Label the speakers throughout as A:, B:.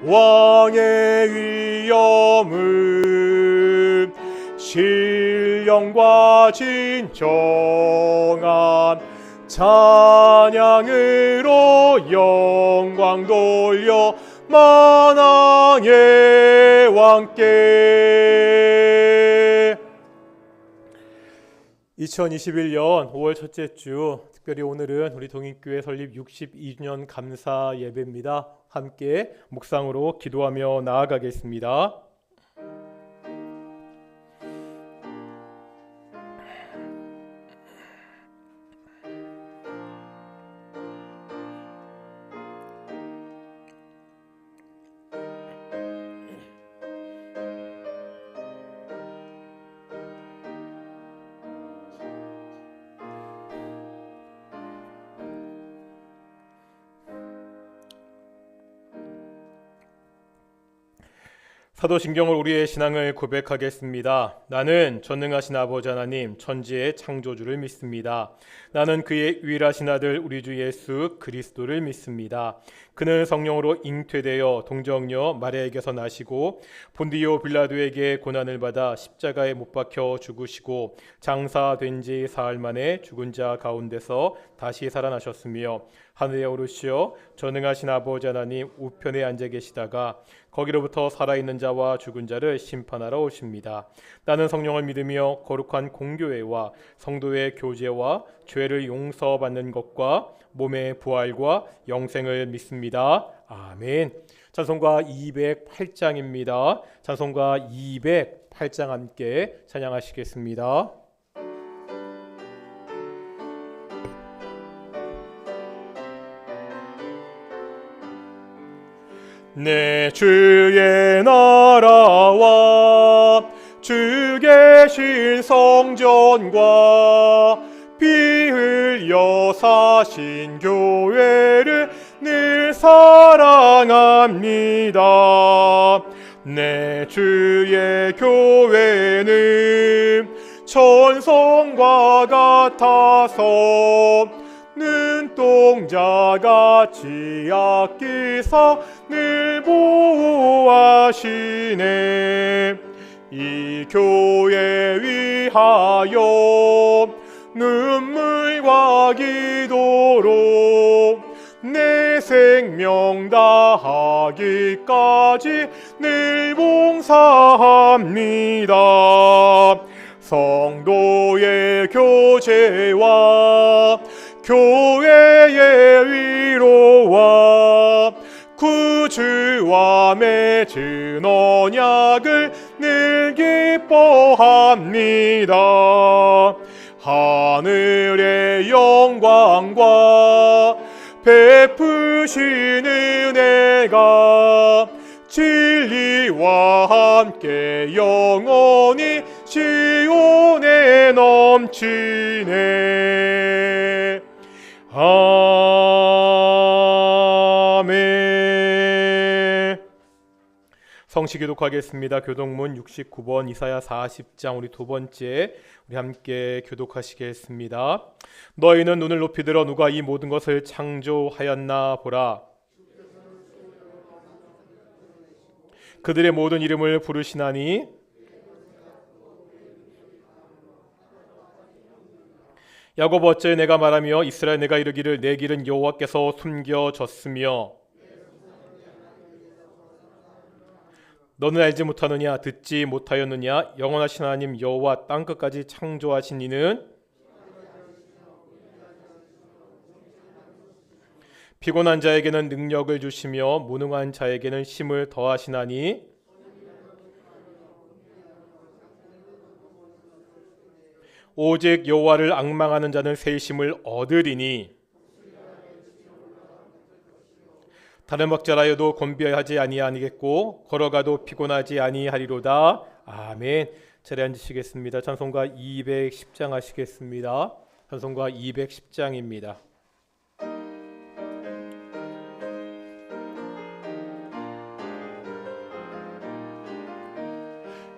A: 왕의 위엄을 신령과 진정한 찬양으로 영광 돌려 만왕의 왕께. 2021년 5월 첫째 주, 특별히 오늘은 우리 동인교회 설립 62주년 감사 예배입니다. 함께 묵상으로 기도하며 나아가겠습니다. 사도신경을 우리의 신앙을 고백하겠습니다. 나는 전능하신 아버지 하나님 천지의 창조주를 믿습니다. 나는 그의 유일하신 아들 우리 주 예수 그리스도를 믿습니다. 그는 성령으로 잉태되어 동정녀 마리아에게서 나시고 본디오 빌라도에게 고난을 받아 십자가에 못 박혀 죽으시고 장사된 지 사흘 만에 죽은 자 가운데서 다시 살아나셨으며 하늘에 오르시어 전능하신 아버지 하나님 우편에 앉아 계시다가 거기로부터 살아있는 자와 죽은 자를 심판하러 오십니다. 나는 성령을 믿으며 거룩한 공교회와 성도의 교제와 죄를 용서받는 것과 몸의 부활과 영생을 믿습니다. 아멘. 찬송가 208장입니다. 찬송가 208장 함께 찬양하시겠습니다. 내 주의 나라와 주 계신 성전과 피 흘려 사신 교회를 늘 사랑합니다. 내 주의 교회는 천성과 같아서 눈동자같이 아끼사 늘 보호하시네. 이 교회 위하여 눈물과 기도로 내 생명 다하기까지 늘 봉사합니다. 성도의 교제와 교회의 위로와 구주와 맺은 언약을 늘 기뻐합니다. 하늘의 영광과 베푸신 은혜가 진리와 함께 영원히 시온에 넘치네. 아멘. 성시 교독하겠습니다. 교독문 69번 이사야 40장 우리 두 번째 우리 함께 교독하시겠습니다. 너희는 눈을 높이 들어 누가 이 모든 것을 창조하였나 보라. 그들의 모든 이름을 부르시나니 야곱 어째 내가 말하며 이스라엘 내가 이르기를 내 길은 여호와께서 숨겨졌으며 너는 알지 못하느냐 듣지 못하였느냐 영원하신 하나님 여호와 땅끝까지 창조하신 이는 피곤한 자에게는 능력을 주시며 무능한 자에게는 힘을 더하시나니 오직 여호와를 앙망하는 자는 새 힘을 얻으리니 다른 박자라여도 곤비하지 아니하겠고 걸어가도 피곤하지 아니하리로다. 아멘. 자리에 앉으시겠습니다. 찬송가 210장 하시겠습니다. 찬송가 210장입니다.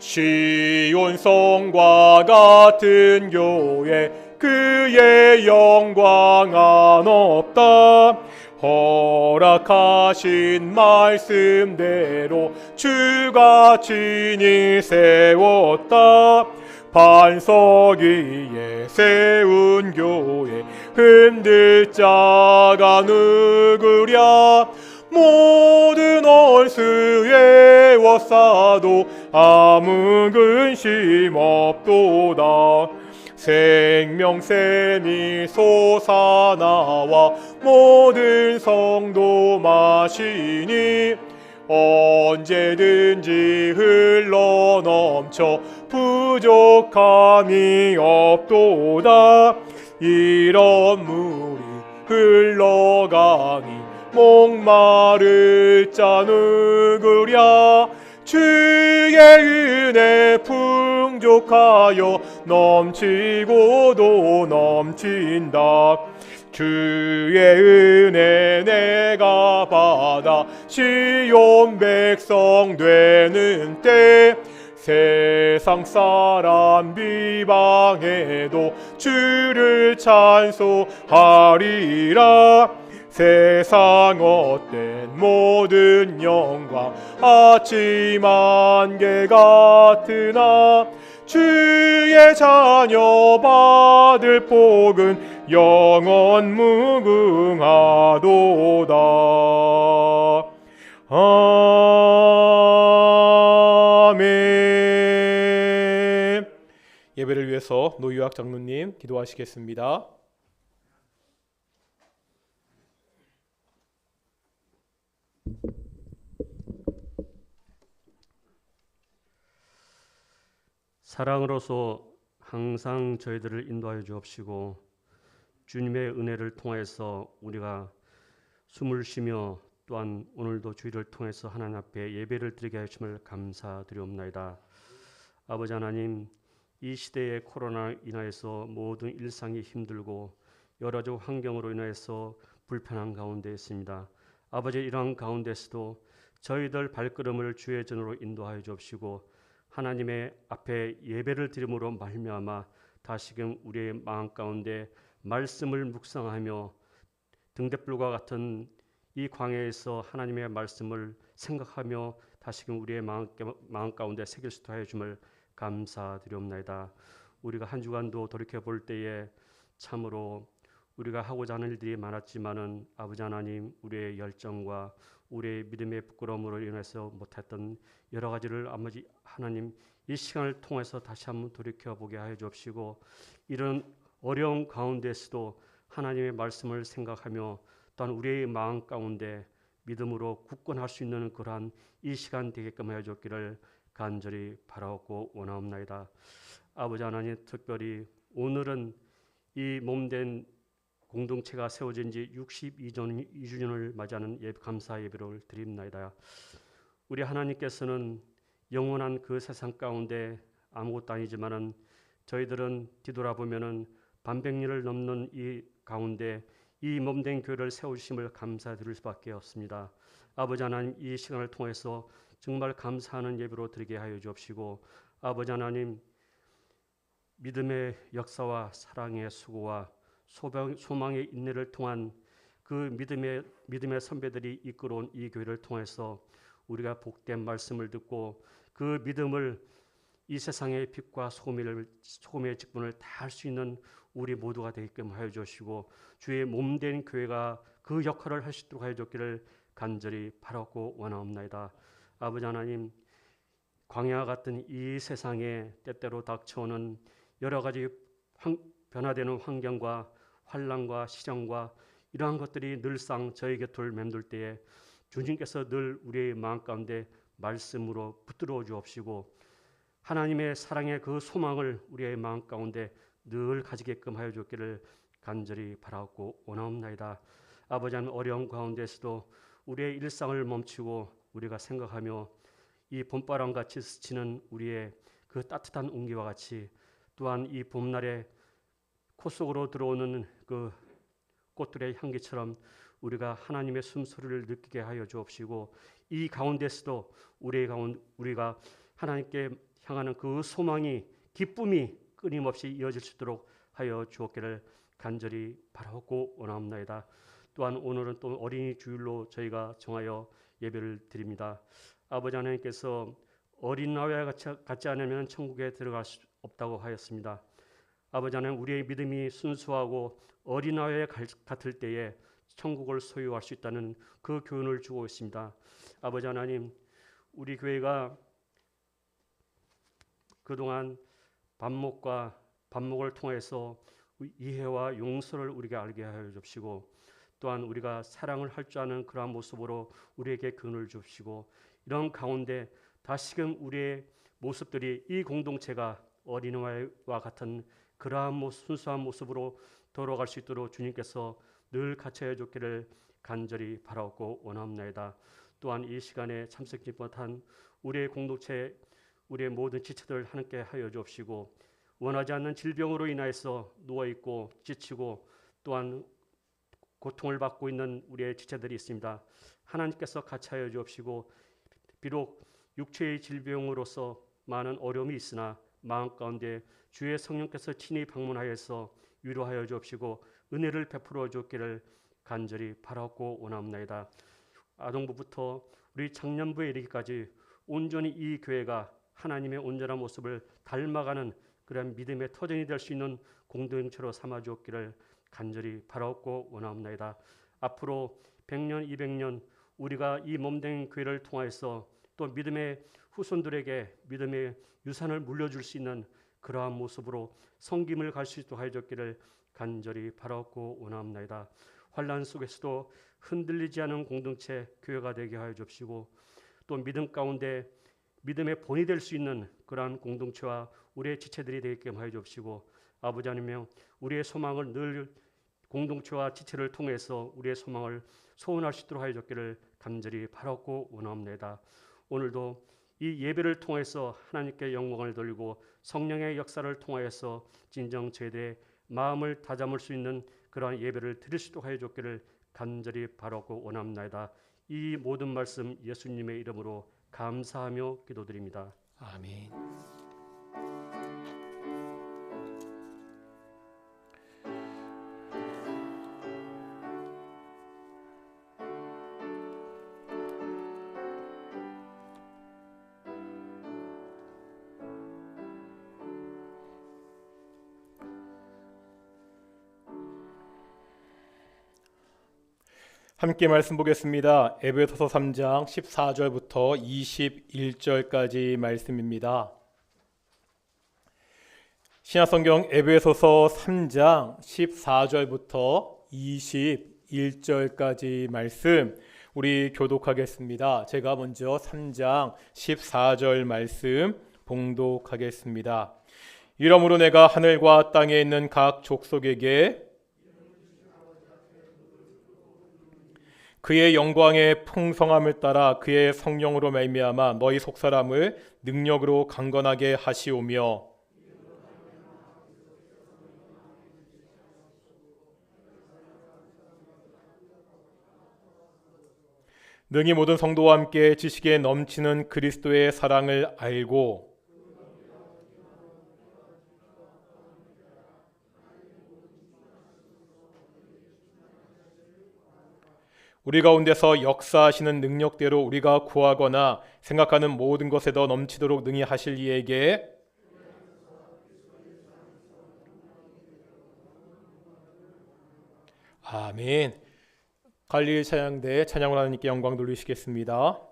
A: 시온성과 같은 교회 그의 영광 안 없다. 허락하신 말씀대로 주가 친히 세웠다. 반석 위에 세운 교회 흔들 자가 누구랴. 모든 얼스에 워싸도 아무 근심 없도다. 생명샘이 솟아나와 모든 성도 마시니 언제든지 흘러넘쳐 부족함이 없도다. 이런 물이 흘러가니 목마를 자 누구랴. 주의 은혜 풍족하여 넘치고도 넘친다. 주의 은혜 내가 받아 시온 백성 되는 때 세상 사람 비방해도 주를 찬송하리라. 세상 헛된 모든 영광 아침 안개 같으나 주의 자녀 받을 복은 영원 무궁하도다. 아멘. 예배를 위해서 노유학 장로님 기도하시겠습니다.
B: 사랑으로서 항상 저희들을 인도하여 주옵시고 주님의 은혜를 통해서 우리가 숨을 쉬며 또한 오늘도 주일을 통해서 하나님 앞에 예배를 드리게 하심을 감사드리옵나이다. 아버지 하나님, 이 시대의 코로나로 인하여서 모든 일상이 힘들고 여러 가지 환경으로 인하여서 불편한 가운데 있습니다. 아버지, 이러한 가운데서도 저희들 발걸음을 주의 전으로 인도하여 주옵시고 하나님의 앞에 예배를 드림으로 말미암아 다시금 우리의 마음 가운데 말씀을 묵상하며 등대불과 같은 이 광야에서 하나님의 말씀을 생각하며 다시금 우리의 마음 가운데 새길 수 하여 줌을 감사드리옵나이다. 우리가 한 주간도 돌이켜볼 때에 참으로 우리가 하고자 하는 일들이 많았지만은 아버지 하나님, 우리의 열정과 우리의 믿음의 부끄러움으로 인해서 못했던 여러 가지를 아버지 하나님 이 시간을 통해서 다시 한번 돌이켜보게 하여 주옵시고 이런 어려운 가운데서도 하나님의 말씀을 생각하며 또한 우리의 마음 가운데 믿음으로 굳건할 수 있는 그러한 이 시간 되게끔 하여 주기를 간절히 바라옵고 원하옵나이다. 아버지 하나님, 특별히 오늘은 이 몸된 공동체가 세워진 지 62주년을 맞이하는 감사 예배를 드립니다. 우리 하나님께서는 영원한 그 세상 가운데 아무것도 아니지만은 저희들은 뒤돌아보면은 반백년을 넘는 이 가운데 이 몸된 교회를 세우심을 감사드릴 수밖에 없습니다. 아버지 하나님, 이 시간을 통해서 정말 감사하는 예배로 드리게 하여 주옵시고 아버지 하나님, 믿음의 역사와 사랑의 수고와 소망의 인내를 통한 그 믿음의 선배들이 이끌어온 이 교회를 통해서 우리가 복된 말씀을 듣고 그 믿음을 이 세상의 빛과 소금의 직분을 다할 수 있는 우리 모두가 되게끔 하여 주시고 주의 몸된 교회가 그 역할을 할 수 있도록 하여 주기를 간절히 바라고 원하옵나이다. 아버지 하나님, 광야 같은 이 세상에 때때로 닥쳐오는 여러 가지 변화되는 환경과 환난과 시련과 이러한 것들이 늘상 저희 곁을 맴돌 때에 주님께서 늘 우리의 마음 가운데 말씀으로 붙들어 주옵시고 하나님의 사랑의 그 소망을 우리의 마음 가운데 늘 가지게끔 하여 주기를 간절히 바라고 원하옵나이다. 아버지 하나님, 어려운 가운데서도 우리의 일상을 멈추고 우리가 생각하며 이 봄바람같이 스치는 우리의 그 따뜻한 온기와 같이 또한 이 봄날에 코 속으로 들어오는 그 꽃들의 향기처럼 우리가 하나님의 숨소리를 느끼게 하여 주옵시고 이 가운데서도 우리가 하나님께 향하는 그 소망이 기쁨이 끊임없이 이어질 수 있도록 하여 주옵기를 간절히 바라고 원하옵나이다. 또한 오늘은 또 어린이 주일로 저희가 정하여 예배를 드립니다. 아버지 하나님께서 어린 나와 같지 않으면 천국에 들어갈 수 없다고 하였습니다. 아버지 하나님, 우리의 믿음이 순수하고 어린 나와 같을 때에 천국을 소유할 수 있다는 그 교훈을 주고 있습니다. 아버지 하나님, 우리 교회가 그동안 반목을 통해서 이해와 용서를 우리에게 알게 하여 주시고, 또한 우리가 사랑을 할 줄 아는 그러한 모습으로 우리에게 교훈을 주시고, 이런 가운데 다시금 우리의 모습들이 이 공동체가 어린아이와 같은 그러한 순수한 모습으로 돌아갈 수 있도록 주님께서 늘 같이 해줬기를 간절히 바라고 원합니다. 또한 이 시간에 참석지 못한 우리의 공동체, 우리의 모든 지체들 함께 하여 주옵시고, 원하지 않는 질병으로 인하여서 누워있고 지치고 또한 고통을 받고 있는 우리의 지체들이 있습니다. 하나님께서 같이 하여 주옵시고, 비록 육체의 질병으로서 많은 어려움이 있으나 마음 가운데 주의 성령께서 친히 방문하여서 위로하여 주옵시고 은혜를 베풀어 주기를 간절히 바라고 원합니다. 아동부부터 우리 청년부에 이르기까지 온전히 이 교회가 하나님의 온전한 모습을 닮아가는 그런 믿음의 터전이 될 수 있는 공동체로 삼아 주옵기를 간절히 바라고 원합니다. 앞으로 100년, 200년 우리가 이 몸된 교회를 통해서 또 믿음의 후손들에게 믿음의 유산을 물려줄 수 있는 그러한 모습으로 섬김을 갈 수 있도록 하여 주기를 간절히 바라고 원합니다. 환난 속에서도 흔들리지 않은 공동체 교회가 되게 하여 주시고, 또 믿음 가운데 믿음의 본이 될 수 있는 그러한 공동체와 우리의 지체들이 되게 하여 주시고, 아버지 하나님, 우리의 소망을 늘 공동체와 지체를 통해서 우리의 소망을 소원할 수 있도록 하여 주기를 간절히 바라고 원합니다. 오늘도 이 예배를 통해서 하나님께 영광을 돌리고 성령의 역사를 통하여서 진정 저희들의 마음을 다잡을 수 있는 그러한 예배를 드릴 수 있도록 하여 주기를 간절히 바라고 원합니다. 이 모든 말씀 예수님의 이름으로 감사하며 기도드립니다.
A: 아멘. 함께 말씀 보겠습니다. 에베소서 3장 14절부터 21절까지 말씀입니다. 신약성경 에베소서 3장 14절부터 21절까지 말씀 우리 교독하겠습니다. 제가 먼저 3장 14절 말씀 봉독하겠습니다. 이러므로 내가 하늘과 땅에 있는 각 족속에게 그의 영광의 풍성함을 따라 그의 성령으로 말미암아 너희 속사람을 능력으로 강건하게 하시오며, 능히 모든 성도와 함께 지식에 넘치는 그리스도의 사랑을 알고 우리 가운데서 역사하시는 능력대로 우리가 구하거나 생각하는 모든 것에 더 넘치도록 능히 하실 이에게 아멘. 갈릴리 찬양대 찬양을 하나님께 영광 돌리시겠습니다.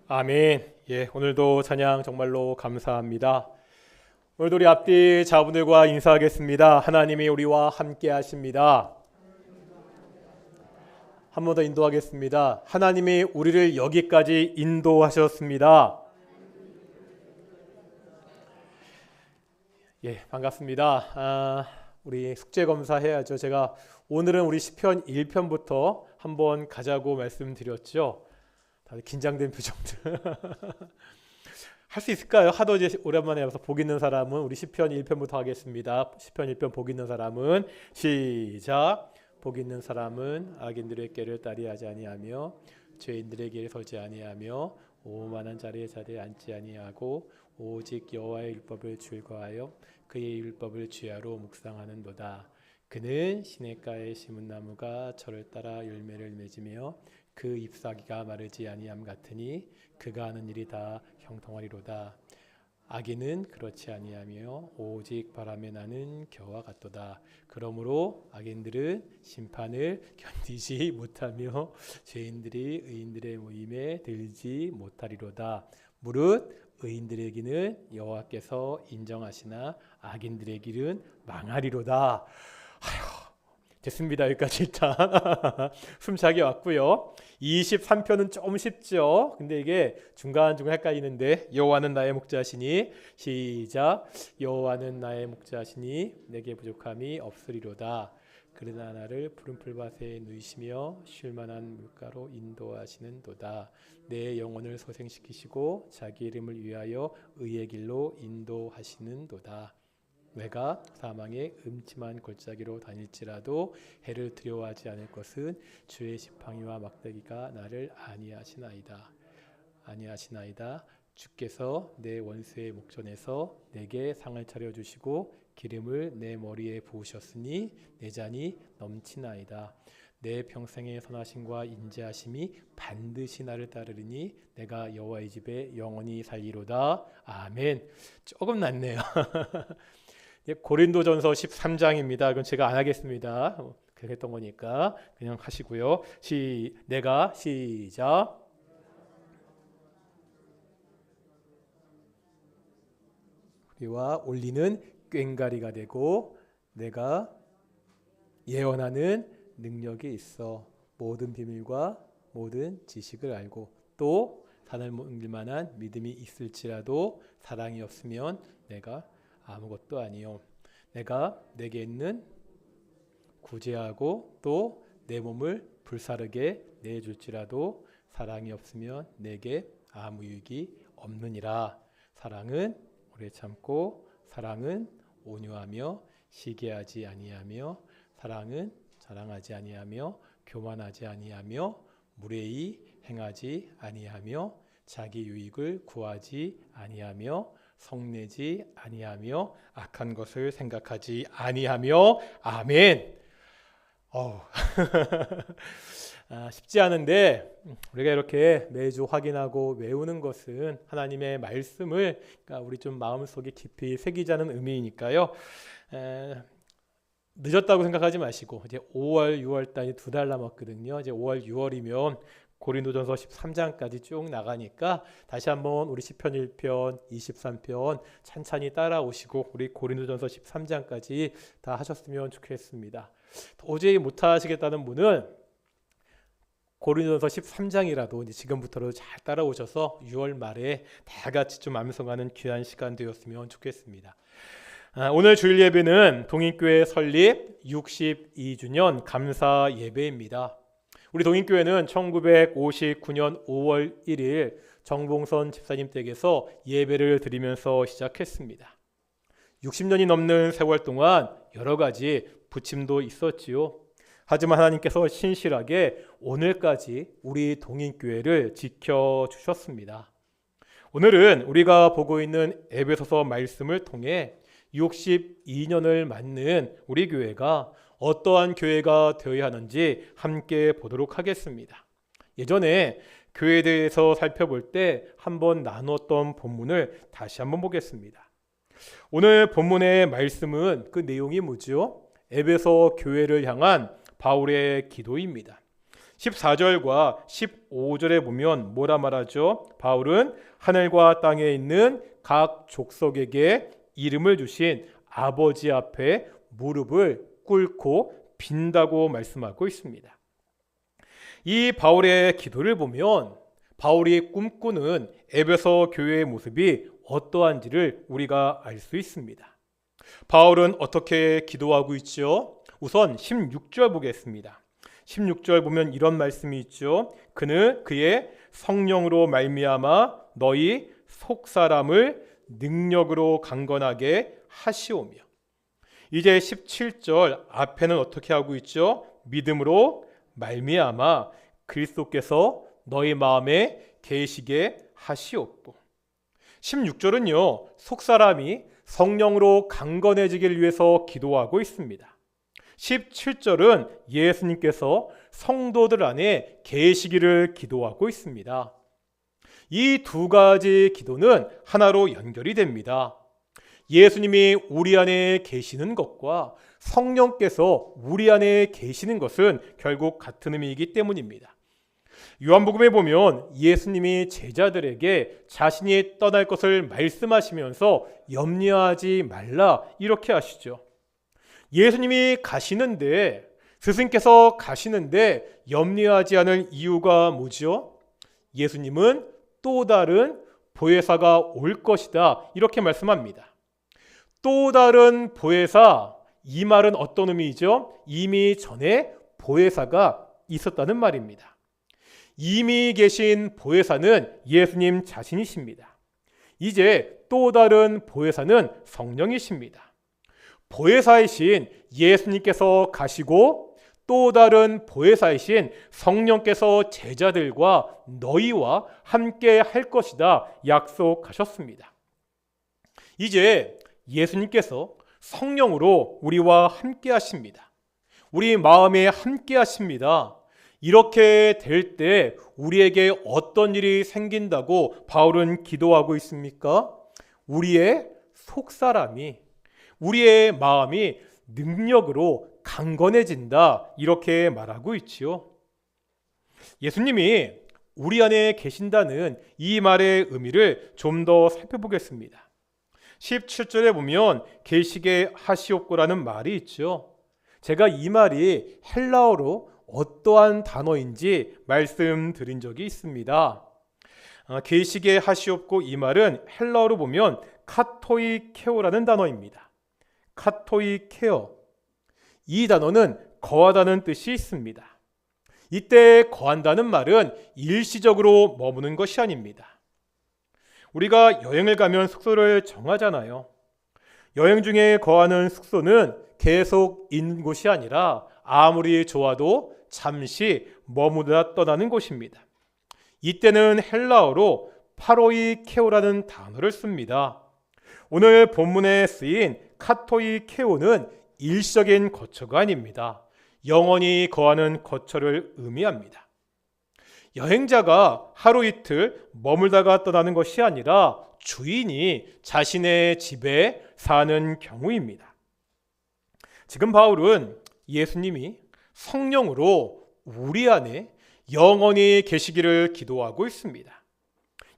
A: 아멘. 예, 오늘도 찬양 정말로 감사합니다. 오늘도 우리 앞뒤 자분들과 인사하겠습니다. 하나님이 우리와 함께 하십니다. 한 번 더 인도하겠습니다. 하나님이 우리를 여기까지 인도하셨습니다. 예, 반갑습니다. 우리 숙제 검사 해야죠. 제가 오늘은 우리 시편 1편부터 한번 가자고 말씀드렸죠. 다들 긴장된 표정들. 할 수 있을까요? 하도 이제 오랜만에 와서 복 있는 사람은 우리 시편 1편부터 하겠습니다. 시편 1편 복 있는 사람은 시작. 복 있는 사람은 악인들의 꾀를 따르지 아니하며 죄인들의 길에 서지 아니하며 오만한 자리에 앉지 아니하고 오직 여호와의 율법을 즐거워하여 그의 율법을 주야로 묵상하는도다. 그는 시냇가에 심은 나무가 저를 따라 열매를 맺으며 그 잎사귀가 마르지 아니함 같으니 그가 하는 일이 다 형통하리로다. 악인은 그렇지 아니하며 오직 바람에 나는 겨와 같도다. 그러므로 악인들은 심판을 견디지 못하며 죄인들이 의인들의 모임에 들지 못하리로다. 무릇 의인들의 길은 여호와께서 인정하시나 악인들의 길은 망하리로다. 됐습니다. 여기까지 일단 숨차게 왔고요. 23편은 좀 쉽죠. 근데 이게 중간중간 헷갈리는데 여호와는 나의 목자시니 시작. 여호와는 나의 목자시니 내게 부족함이 없으리로다. 그러나 나를 푸른 풀밭에 누이시며 쉴만한 물가로 인도하시는도다. 내 영혼을 소생시키시고 자기 이름을 위하여 의의 길로 인도하시는도다. 내가 사망의 음침한 골짜기로 다닐지라도 해를 두려워하지 않을 것은 주의 지팡이와 막대기가 나를 아니하시나이다. 주께서 내 원수의 목전에서 내게 상을 차려주시고 기름을 내 머리에 부으셨으니 내 잔이 넘치나이다. 내 평생의 선하심과 인자하심이 반드시 나를 따르리니 내가 여호와의 집에 영원히 살리로다. 아멘. 조금 낫네요. 고린도전서 13장입니다. 이건 제가 안 하겠습니다. 그렇게 했던 거니까 그냥 하시고요. 내가 시작. 우리와 올리는 꽹가리가 되고 내가 예언하는 능력이 있어 모든 비밀과 모든 지식을 알고 또 산을 옮길 만한 믿음이 있을지라도 사랑이 없으면 내가 아무것도 아니요. 내가 내게 있는 구제하고 또 내 몸을 불사르게 내줄지라도 사랑이 없으면 내게 아무 유익이 없느니라. 사랑은 오래 참고 사랑은 온유하며 시기하지 아니하며 사랑은 자랑하지 아니하며 교만하지 아니하며 무례히 행하지 아니하며 자기 유익을 구하지 아니하며 성내지 아니하며 악한 것을 생각하지 아니하며 아멘. 쉽지 않은데 우리가 이렇게 매주 확인하고 외우는 것은 하나님의 말씀을 그러니까 우리 좀 마음속에 깊이 새기자는 의미이니까요. 늦었다고 생각하지 마시고 이제 5월, 6월 달이 2달 남았거든요. 이제 5월, 6월이면 고린도전서 13장까지 쭉 나가니까 다시 한번 우리 시편 1편, 23편 찬찬히 따라오시고 우리 고린도전서 13장까지 다 하셨으면 좋겠습니다. 도저히 못하시겠다는 분은 고린도전서 13장이라도 이제 지금부터로 잘 따라오셔서 6월 말에 다 같이 좀 암송하는 귀한 시간 되었으면 좋겠습니다. 오늘 주일 예배는 동인교회 설립 62주년 감사 예배입니다. 우리 동인교회는 1959년 5월 1일 정봉선 집사님 댁에서 예배를 드리면서 시작했습니다. 60년이 넘는 세월 동안 여러 가지 부침도 있었지요. 하지만 하나님께서 신실하게 오늘까지 우리 동인교회를 지켜주셨습니다. 오늘은 우리가 보고 있는 에베소서 말씀을 통해 62년을 맞는 우리 교회가 어떠한 교회가 되어야 하는지 함께 보도록 하겠습니다. 예전에 교회에 대해서 살펴볼 때 한번 나눴던 본문을 다시 한번 보겠습니다. 오늘 본문의 말씀은 그 내용이 뭐죠? 에베소 교회를 향한 바울의 기도입니다. 14절과 15절에 보면 뭐라 말하죠? 바울은 하늘과 땅에 있는 각 족속에게 이름을 주신 아버지 앞에 무릎을 꿇고 빈다고 말씀하고 있습니다. 이 바울의 기도를 보면 바울이 꿈꾸는 에베소 교회의 모습이 어떠한지를 우리가 알 수 있습니다. 바울은 어떻게 기도하고 있죠? 우선 16절 보겠습니다. 16절 보면 이런 말씀이 있죠. 그는 그의 성령으로 말미암아 너희 속사람을 능력으로 강건하게 하시오며. 이제 17절 앞에는 어떻게 하고 있죠? 믿음으로 말미암아 그리스도께서 너희 마음에 계시게 하시옵고. 16절은요, 속사람이 성령으로 강건해지기를 위해서 기도하고 있습니다. 17절은 예수님께서 성도들 안에 계시기를 기도하고 있습니다. 이 두 가지 기도는 하나로 연결이 됩니다. 예수님이 우리 안에 계시는 것과 성령께서 우리 안에 계시는 것은 결국 같은 의미이기 때문입니다. 요한복음에 보면 예수님이 제자들에게 자신이 떠날 것을 말씀하시면서 염려하지 말라 이렇게 하시죠. 예수님이 가시는데, 스승께서 가시는데 염려하지 않을 이유가 뭐죠? 예수님은 또 다른 보혜사가 올 것이다 이렇게 말씀합니다. 또 다른 보혜사, 이 말은 어떤 의미이죠? 이미 전에 보혜사가 있었다는 말입니다. 이미 계신 보혜사는 예수님 자신이십니다. 이제 또 다른 보혜사는 성령이십니다. 보혜사이신 예수님께서 가시고 또 다른 보혜사이신 성령께서 제자들과 너희와 함께 할 것이다 약속하셨습니다. 이제 예수님께서 성령으로 우리와 함께 하십니다. 우리 마음에 함께 하십니다. 이렇게 될 때 우리에게 어떤 일이 생긴다고 바울은 기도하고 있습니까? 우리의 속사람이, 우리의 마음이 능력으로 강건해진다 이렇게 말하고 있지요. 예수님이 우리 안에 계신다는 이 말의 의미를 좀 더 살펴보겠습니다. 17절에 보면 계시게 하시옵고라는 말이 있죠. 제가 이 말이 헬라어로 어떠한 단어인지 말씀드린 적이 있습니다. 계시게 하시옵고 이 말은 헬라어로 보면 카토이케오라는 단어입니다. 카토이케오, 이 단어는 거하다는 뜻이 있습니다. 이때 거한다는 말은 일시적으로 머무는 것이 아닙니다. 우리가 여행을 가면 숙소를 정하잖아요. 여행 중에 거하는 숙소는 계속 있는 곳이 아니라 아무리 좋아도 잠시 머무르다 떠나는 곳입니다. 이때는 헬라어로 파로이케오라는 단어를 씁니다. 오늘 본문에 쓰인 카토이케오는 일시적인 거처가 아닙니다. 영원히 거하는 거처를 의미합니다. 여행자가 하루 이틀 머물다가 떠나는 것이 아니라 주인이 자신의 집에 사는 경우입니다. 지금 바울은 예수님이 성령으로 우리 안에 영원히 계시기를 기도하고 있습니다.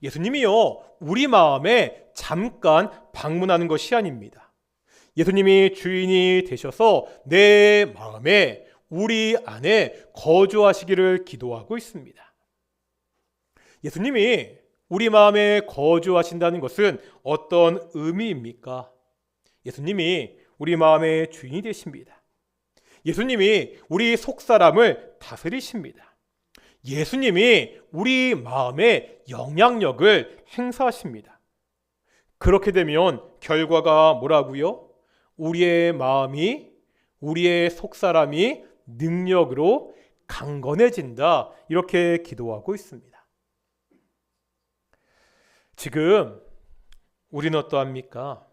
A: 예수님이요, 우리 마음에 잠깐 방문하는 것이 아닙니다. 예수님이 주인이 되셔서 내 마음에, 우리 안에 거주하시기를 기도하고 있습니다. 예수님이 우리 마음에 거주하신다는 것은 어떤 의미입니까? 예수님이 우리 마음의 주인이 되십니다. 예수님이 우리 속사람을 다스리십니다. 예수님이 우리 마음에 영향력을 행사하십니다. 그렇게 되면 결과가 뭐라고요? 우리의 마음이, 우리의 속사람이 능력으로 강건해진다 이렇게 기도하고 있습니다. 지금 우리는 어떠합니까?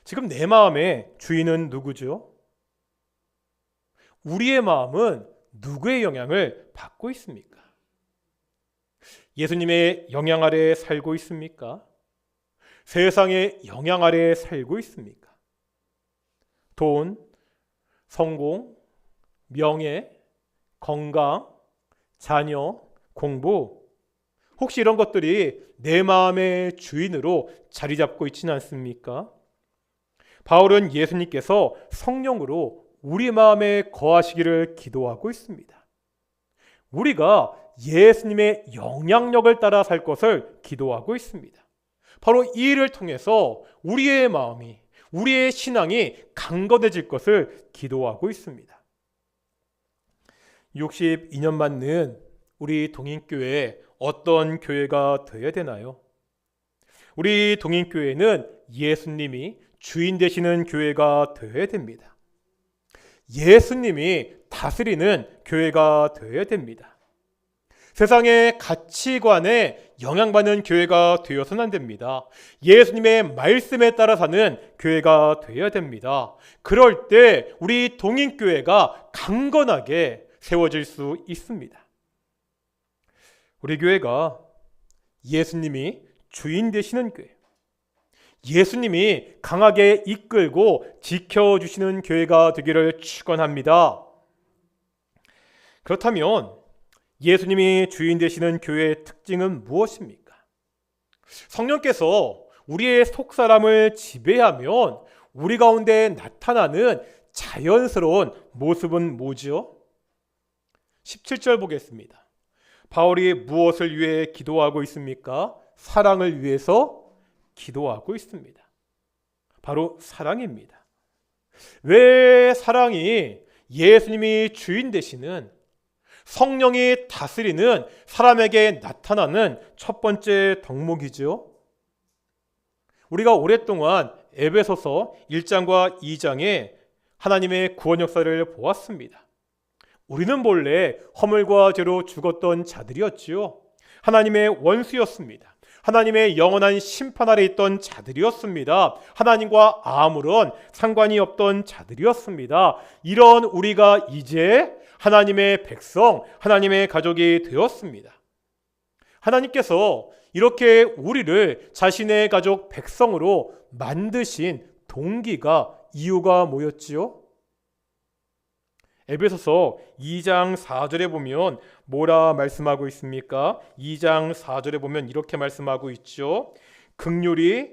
A: 지금 내 마음의 주인은 누구죠? 우리의 마음은 누구의 영향을 받고 있습니까? 예수님의 영향 아래에 살고 있습니까? 세상의 영향 아래에 살고 있습니까? 돈, 성공, 명예, 건강, 자녀, 공부, 혹시 이런 것들이 내 마음의 주인으로 자리 잡고 있지는 않습니까? 바울은 예수님께서 성령으로 우리 마음에 거하시기를 기도하고 있습니다. 우리가 예수님의 영향력을 따라 살 것을 기도하고 있습니다. 바로 이 일을 통해서 우리의 마음이, 우리의 신앙이 강건해질 것을 기도하고 있습니다. 62년 맞는 우리 동인교회, 어떤 교회가 되어야 되나요? 우리 동인교회는 예수님이 주인 되시는 교회가 되어야 됩니다. 예수님이 다스리는 교회가 되어야 됩니다. 세상의 가치관에 영향받는 교회가 되어서는 안 됩니다. 예수님의 말씀에 따라 사는 교회가 되어야 됩니다. 그럴 때 우리 동인교회가 강건하게 세워질 수 있습니다. 우리 교회가 예수님이 주인 되시는 교회, 예수님이 강하게 이끌고 지켜주시는 교회가 되기를 축원합니다. 그렇다면 예수님이 주인 되시는 교회의 특징은 무엇입니까? 성령께서 우리의 속사람을 지배하면 우리 가운데 나타나는 자연스러운 모습은 뭐지요? 17절 보겠습니다. 바울이 무엇을 위해 기도하고 있습니까? 사랑을 위해서 기도하고 있습니다. 바로 사랑입니다. 왜 사랑이 예수님이 주인 되시는, 성령이 다스리는 사람에게 나타나는 첫 번째 덕목이죠? 우리가 오랫동안 에베소서 1장과 2장에 하나님의 구원 역사를 보았습니다. 우리는 본래 허물과 죄로 죽었던 자들이었지요. 하나님의 원수였습니다. 하나님의 영원한 심판 아래 있던 자들이었습니다. 하나님과 아무런 상관이 없던 자들이었습니다. 이런 우리가 이제 하나님의 백성, 하나님의 가족이 되었습니다. 하나님께서 이렇게 우리를 자신의 가족 백성으로 만드신 동기가, 이유가 뭐였지요? 에베소서 2장 4절에 보면 뭐라 말씀하고 있습니까? 2장 4절에 보면 이렇게 말씀하고 있죠. 긍휼이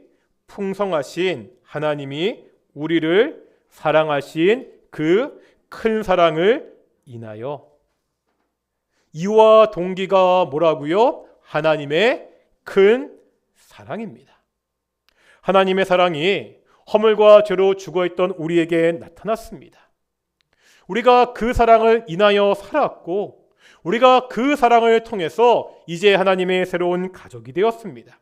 A: 풍성하신 하나님이 우리를 사랑하신 그 큰 사랑을 인하여. 이와 동기가 뭐라고요? 하나님의 큰 사랑입니다. 하나님의 사랑이 허물과 죄로 죽어있던 우리에게 나타났습니다. 우리가 그 사랑을 인하여 살았고, 우리가 그 사랑을 통해서 이제 하나님의 새로운 가족이 되었습니다.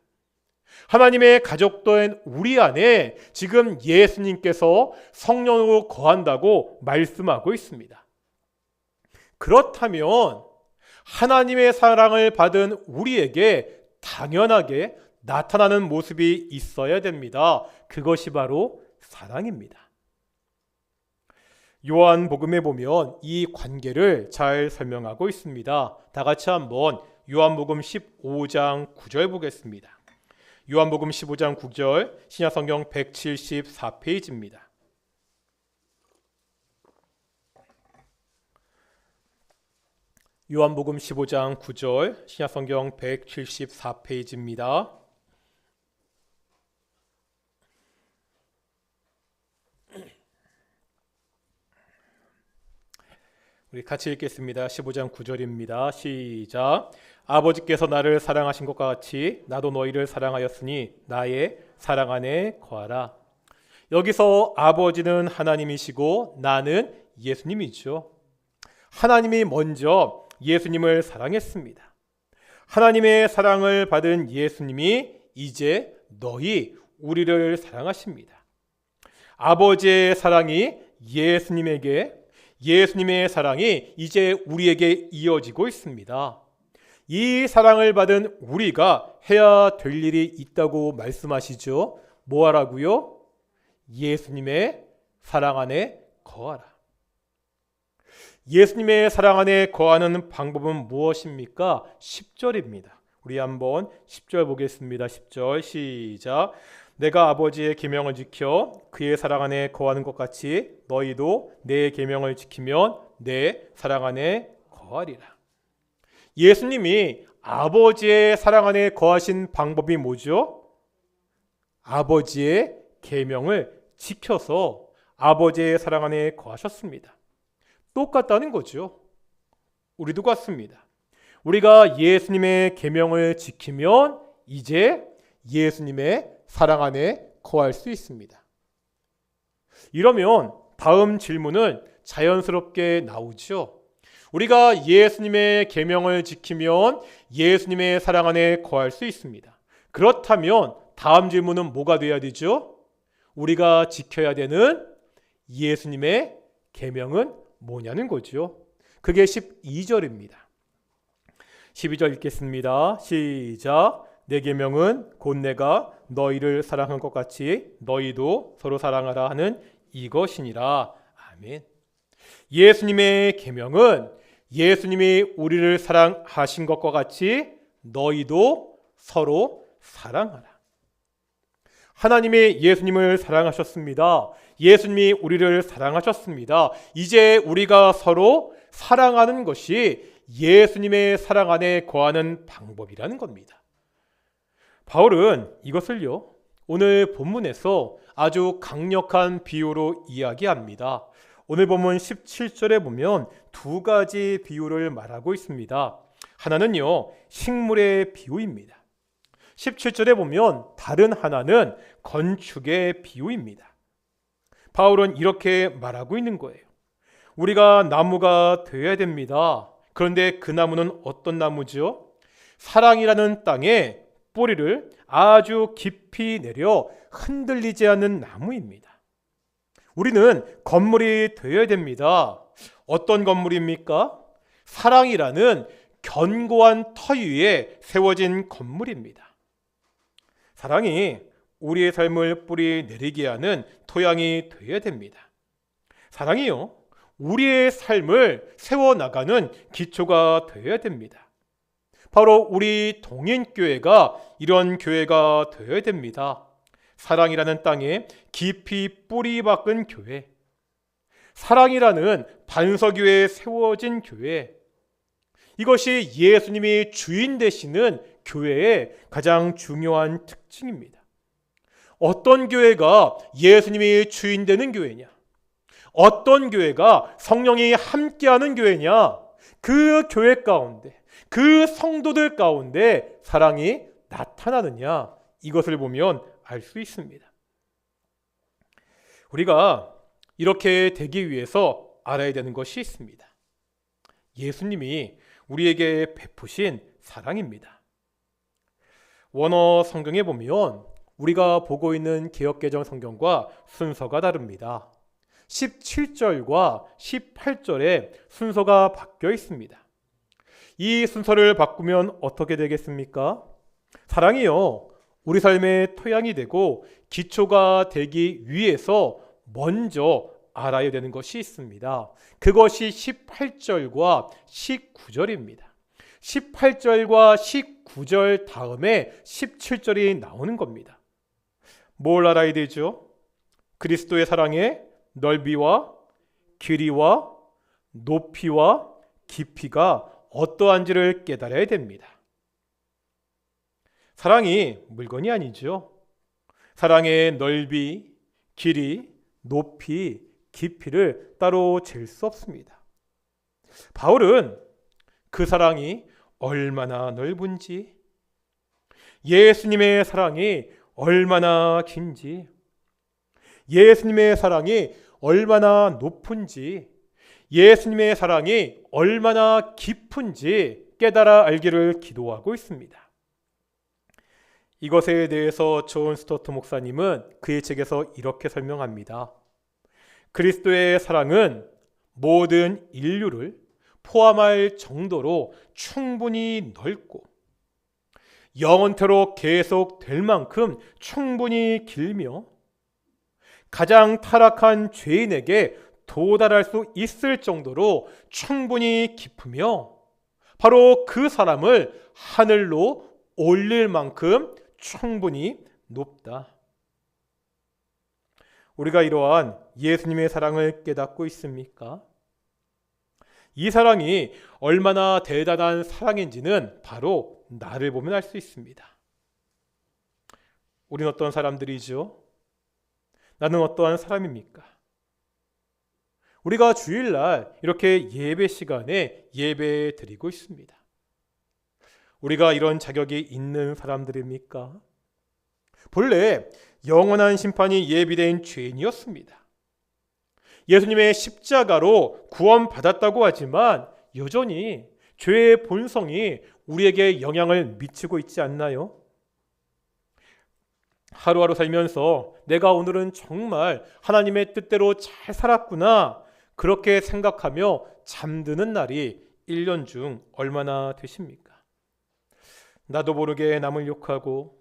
A: 하나님의 가족된 우리 안에 지금 예수님께서 성령으로 거한다고 말씀하고 있습니다. 그렇다면 하나님의 사랑을 받은 우리에게 당연하게 나타나는 모습이 있어야 됩니다. 그것이 바로 사랑입니다. 요한복음에 보면 이 관계를 잘 설명하고 있습니다. 다 같이 한번 요한복음 15장 9절 보겠습니다. 요한복음 15장 9절, 신약성경 174페이지입니다. 요한복음 15장 9절, 신약성경 174페이지입니다. 우리 같이 읽겠습니다. 15장 9절입니다. 시작. 아버지께서 나를 사랑하신 것과 같이 나도 너희를 사랑하였으니 나의 사랑 안에 거하라. 여기서 아버지는 하나님이시고 나는 예수님이죠. 하나님이 먼저 예수님을 사랑했습니다. 하나님의 사랑을 받은 예수님이 이제 너희 우리를 사랑하십니다. 아버지의 사랑이 예수님에게, 예수님의 사랑이 이제 우리에게 이어지고 있습니다. 이 사랑을 받은 우리가 해야 될 일이 있다고 말씀하시죠. 뭐 하라고요? 예수님의 사랑 안에 거하라. 예수님의 사랑 안에 거하는 방법은 무엇입니까? 10절입니다. 우리 한번 10절 보겠습니다. 10절 시작. 내가 아버지의 계명을 지켜 그의 사랑 안에 거하는 것 같이 너희도 내 계명을 지키면 내 사랑 안에 거하리라. 예수님이 아버지의 사랑 안에 거하신 방법이 뭐죠? 아버지의 계명을 지켜서 아버지의 사랑 안에 거하셨습니다. 똑같다는 거죠. 우리도 같습니다. 우리가 예수님의 계명을 지키면 이제 예수님의 사랑 안에 거할 수 있습니다. 이러면 다음 질문은 자연스럽게 나오죠. 우리가 예수님의 계명을 지키면 예수님의 사랑 안에 거할 수 있습니다. 그렇다면 다음 질문은 뭐가 돼야 되죠? 우리가 지켜야 되는 예수님의 계명은 뭐냐는 거죠. 그게 12절입니다. 12절 읽겠습니다. 시작. 내 계명은 곧 내가 너희를 사랑한 것 같이 너희도 서로 사랑하라 하는 이것이니라. 아멘. 예수님의 계명은 예수님이 우리를 사랑하신 것과 같이 너희도 서로 사랑하라. 하나님이 예수님을 사랑하셨습니다. 예수님이 우리를 사랑하셨습니다. 이제 우리가 서로 사랑하는 것이 예수님의 사랑 안에 거하는 방법이라는 겁니다. 바울은 이것을요, 오늘 본문에서 아주 강력한 비유로 이야기합니다. 오늘 본문 17절에 보면 두 가지 비유를 말하고 있습니다. 하나는요, 식물의 비유입니다. 17절에 보면 다른 하나는 건축의 비유입니다. 바울은 이렇게 말하고 있는 거예요. 우리가 나무가 되어야 됩니다. 그런데 그 나무는 어떤 나무죠? 사랑이라는 땅에 뿌리를 아주 깊이 내려 흔들리지 않는 나무입니다. 우리는 건물이 되어야 됩니다. 어떤 건물입니까? 사랑이라는 견고한 터 위에 세워진 건물입니다. 사랑이 우리의 삶을 뿌리 내리게 하는 토양이 되어야 됩니다. 사랑이요, 우리의 삶을 세워나가는 기초가 되어야 됩니다. 바로 우리 동인교회가 이런 교회가 되어야 됩니다. 사랑이라는 땅에 깊이 뿌리 박은 교회, 사랑이라는 반석 위에 세워진 교회, 이것이 예수님이 주인 되시는 교회의 가장 중요한 특징입니다. 어떤 교회가 예수님이 주인 되는 교회냐? 어떤 교회가 성령이 함께하는 교회냐? 그 교회 가운데, 그 성도들 가운데 사랑이 나타나느냐? 이것을 보면 알 수 있습니다. 우리가 이렇게 되기 위해서 알아야 되는 것이 있습니다. 예수님이 우리에게 베푸신 사랑입니다. 원어 성경에 보면 우리가 보고 있는 개역개정 성경과 순서가 다릅니다. 17절과 18절에 순서가 바뀌어 있습니다. 이 순서를 바꾸면 어떻게 되겠습니까? 사랑이요, 우리 삶의 토양이 되고 기초가 되기 위해서 먼저 알아야 되는 것이 있습니다. 그것이 18절과 19절입니다. 18절과 19절 다음에 17절이 나오는 겁니다. 뭘 알아야 되죠? 그리스도의 사랑의 넓이와 길이와 높이와 깊이가 어떠한지를 깨달아야 됩니다. 사랑이 물건이 아니죠. 사랑의 넓이, 길이, 높이, 깊이를 따로 잴 수 없습니다. 바울은 그 사랑이 얼마나 넓은지, 예수님의 사랑이 얼마나 긴지, 예수님의 사랑이 얼마나 높은지, 예수님의 사랑이 얼마나 깊은지 깨달아 알기를 기도하고 있습니다. 이것에 대해서 존 스토트 목사님은 그의 책에서 이렇게 설명합니다. 그리스도의 사랑은 모든 인류를 포함할 정도로 충분히 넓고 영원토록 계속될 만큼 충분히 길며 가장 타락한 죄인에게 도달할 수 있을 정도로 충분히 깊으며 바로 그 사람을 하늘로 올릴 만큼 충분히 높다. 우리가 이러한 예수님의 사랑을 깨닫고 있습니까? 이 사랑이 얼마나 대단한 사랑인지는 바로 나를 보면 알 수 있습니다. 우린 어떤 사람들이죠? 나는 어떠한 사람입니까? 우리가 주일날 이렇게 예배 시간에 예배 드리고 있습니다. 우리가 이런 자격이 있는 사람들입니까? 본래 영원한 심판이 예비된 죄인이었습니다. 예수님의 십자가로 구원받았다고 하지만 여전히 죄의 본성이 우리에게 영향을 미치고 있지 않나요? 하루하루 살면서 내가 오늘은 정말 하나님의 뜻대로 잘 살았구나, 그렇게 생각하며 잠드는 날이 1년 중 얼마나 되십니까? 나도 모르게 남을 욕하고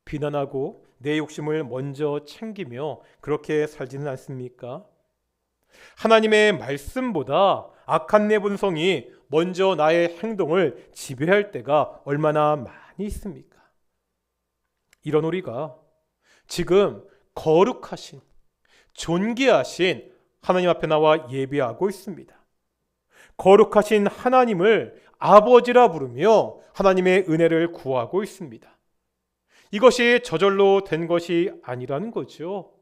A: 비난하고 내 욕심을 먼저 챙기며 그렇게 살지는 않습니까? 하나님의 말씀보다 악한 내 본성이 먼저 나의 행동을 지배할 때가 얼마나 많이 있습니까? 이런 우리가 지금 거룩하신, 존귀하신 하나님 앞에 나와 예배하고 있습니다. 거룩하신 하나님을 아버지라 부르며 하나님의 은혜를 구하고 있습니다. 이것이 저절로 된 것이 아니라는 거죠.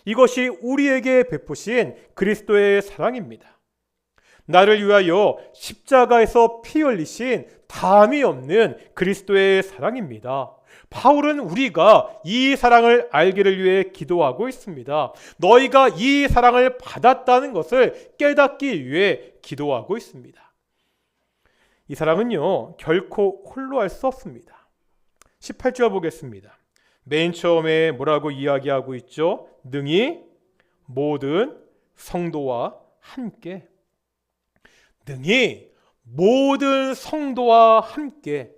A: 이것이 우리에게 베푸신 그리스도의 사랑입니다. 나를 위하여 십자가에서 피 흘리신 담이 없는 그리스도의 사랑입니다. 바울은 우리가 이 사랑을 알기를 위해 기도하고 있습니다. 너희가 이 사랑을 받았다는 것을 깨닫기 위해 기도하고 있습니다. 이 사랑은요, 결코 홀로 할 수 없습니다. 18절 보겠습니다. 맨 처음에 뭐라고 이야기하고 있죠? 능히 모든 성도와 함께. 능히 모든 성도와 함께.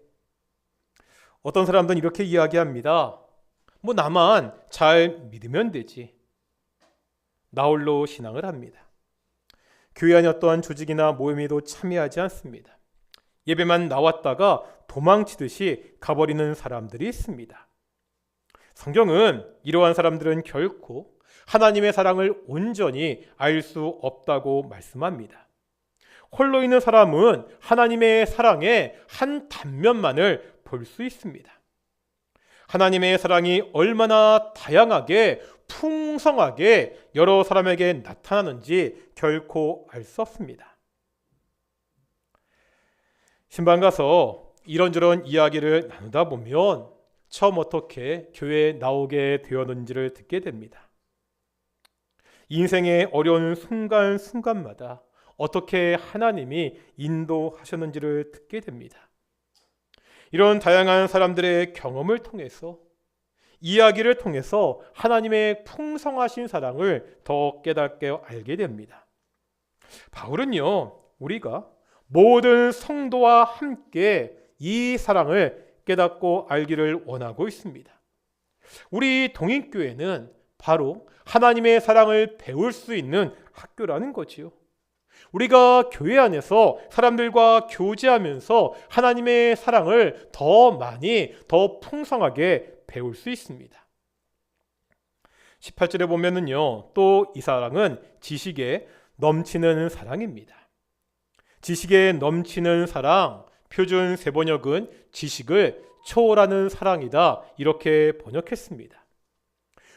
A: 어떤 사람들은 이렇게 이야기합니다. 뭐 나만 잘 믿으면 되지. 나 홀로 신앙을 합니다. 교회 안에 어떠한 조직이나 모임에도 참여하지 않습니다. 예배만 나왔다가 도망치듯이 가버리는 사람들이 있습니다. 성경은 이러한 사람들은 결코 하나님의 사랑을 온전히 알 수 없다고 말씀합니다. 홀로 있는 사람은 하나님의 사랑의 한 단면만을 볼 수 있습니다. 하나님의 사랑이 얼마나 다양하게 풍성하게 여러 사람에게 나타나는지 결코 알 수 없습니다. 신방 가서 이런저런 이야기를 나누다 보면 처음 어떻게 교회에 나오게 되었는지를 듣게 됩니다. 인생의 어려운 순간순간마다 어떻게 하나님이 인도하셨는지를 듣게 됩니다. 이런 다양한 사람들의 경험을 통해서, 이야기를 통해서 하나님의 풍성하신 사랑을 더 깨닫게 알게 됩니다. 바울은요, 우리가 모든 성도와 함께 이 사랑을 깨닫고 알기를 원하고 있습니다. 우리 동인교회는 바로 하나님의 사랑을 배울 수 있는 학교라는 거지요. 우리가 교회 안에서 사람들과 교제하면서 하나님의 사랑을 더 많이, 더 풍성하게 배울 수 있습니다. 18절에 보면은요, 또 이 사랑은 지식에 넘치는 사랑입니다. 지식에 넘치는 사랑, 표준 세번역은 지식을 초월하는 사랑이다, 이렇게 번역했습니다.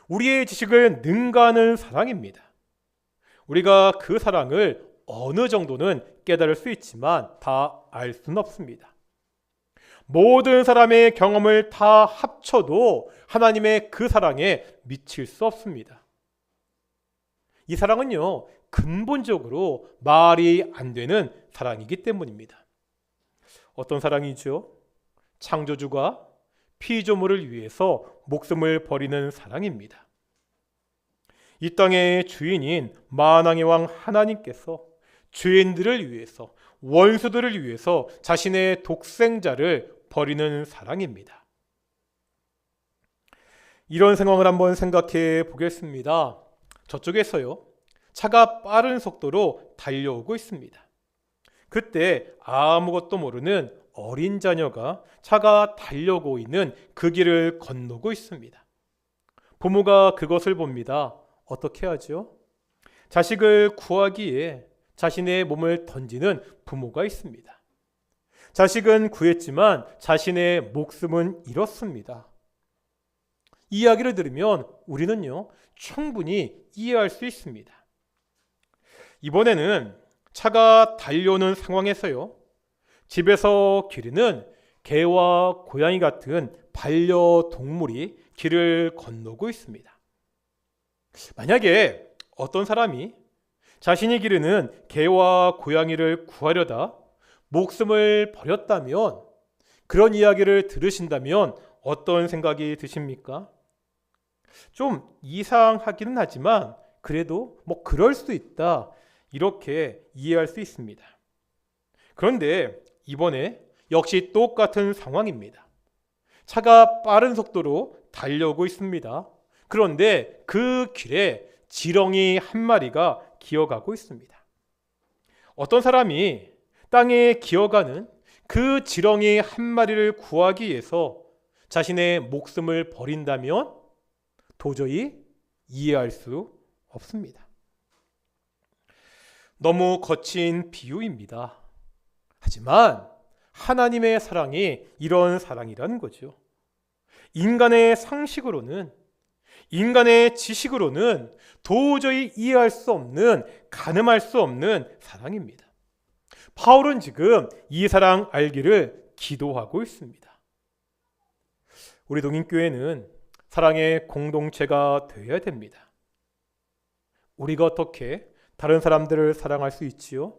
A: 우리의 지식을 능가하는 사랑입니다. 우리가 그 사랑을 어느 정도는 깨달을 수 있지만 다 알 수는 없습니다. 모든 사람의 경험을 다 합쳐도 하나님의 그 사랑에 미칠 수 없습니다. 이 사랑은요, 근본적으로 말이 안 되는 사랑이기 때문입니다. 어떤 사랑이죠? 창조주가 피조물을 위해서 목숨을 버리는 사랑입니다. 이 땅의 주인인 만왕의 왕 하나님께서 죄인들을 위해서, 원수들을 위해서 자신의 독생자를 버리는 사랑입니다. 이런 상황을 한번 생각해 보겠습니다. 저쪽에서요, 차가 빠른 속도로 달려오고 있습니다. 그때 아무것도 모르는 어린 자녀가 차가 달려오고 있는 그 길을 건너고 있습니다. 부모가 그것을 봅니다. 어떻게 하죠? 자식을 구하기에 자신의 몸을 던지는 부모가 있습니다. 자식은 구했지만 자신의 목숨은 잃었습니다. 이 이야기를 들으면 우리는요, 충분히 이해할 수 있습니다. 이번에는 차가 달려오는 상황에서요, 집에서 기르는 개와 고양이 같은 반려동물이 길을 건너고 있습니다. 만약에 어떤 사람이 자신이 기르는 개와 고양이를 구하려다 목숨을 버렸다면, 그런 이야기를 들으신다면 어떤 생각이 드십니까? 좀 이상하기는 하지만 그래도 그럴 수 있다, 이렇게 이해할 수 있습니다. 그런데 이번에 역시 똑같은 상황입니다. 차가 빠른 속도로 달려오고 있습니다. 그런데 그 길에 지렁이 한 마리가 기어가고 있습니다. 어떤 사람이 땅에 기어가는 그 지렁이 한 마리를 구하기 위해서 자신의 목숨을 버린다면 도저히 이해할 수 없습니다. 너무 거친 비유입니다. 하지만 하나님의 사랑이 이런 사랑이라는 거죠. 인간의 상식으로는, 인간의 지식으로는 도저히 이해할 수 없는, 가늠할 수 없는 사랑입니다. 바울은 지금 이 사랑 알기를 기도하고 있습니다. 우리 동인교회는 사랑의 공동체가 되어야 됩니다. 우리가 어떻게 다른 사람들을 사랑할 수 있지요?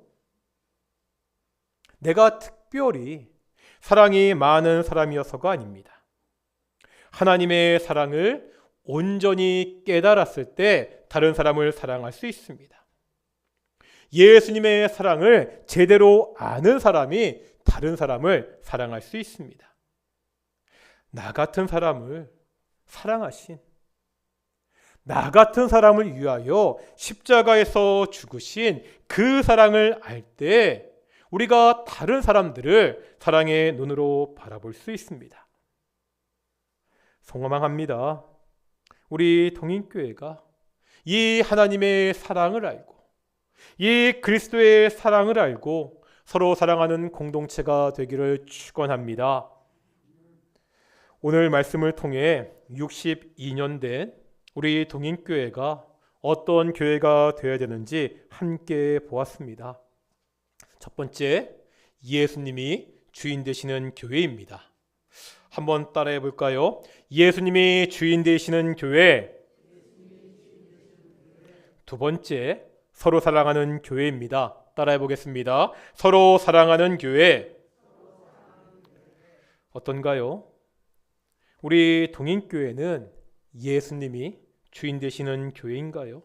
A: 내가 특별히 사랑이 많은 사람이어서가 아닙니다. 하나님의 사랑을 온전히 깨달았을 때 다른 사람을 사랑할 수 있습니다. 예수님의 사랑을 제대로 아는 사람이 다른 사람을 사랑할 수 있습니다. 나 같은 사람을 사랑하신, 나 같은 사람을 위하여 십자가에서 죽으신 그 사랑을 알 때 우리가 다른 사람들을 사랑의 눈으로 바라볼 수 있습니다. 소망합니다. 우리 동인교회가 이 하나님의 사랑을 알고, 이 그리스도의 사랑을 알고 서로 사랑하는 공동체가 되기를 축원합니다. 오늘 말씀을 통해 62년 된 우리 동인교회가 어떤 교회가 되어야 되는지 함께 보았습니다. 첫 번째, 예수님이 주인 되시는 교회입니다. 한번 따라해 볼까요? 예수님이 주인 되시는 교회. 두 번째, 서로 사랑하는 교회입니다. 따라해 보겠습니다. 서로 사랑하는 교회. 어떤가요? 우리 동인교회는 예수님이 주인 되시는 교회인가요?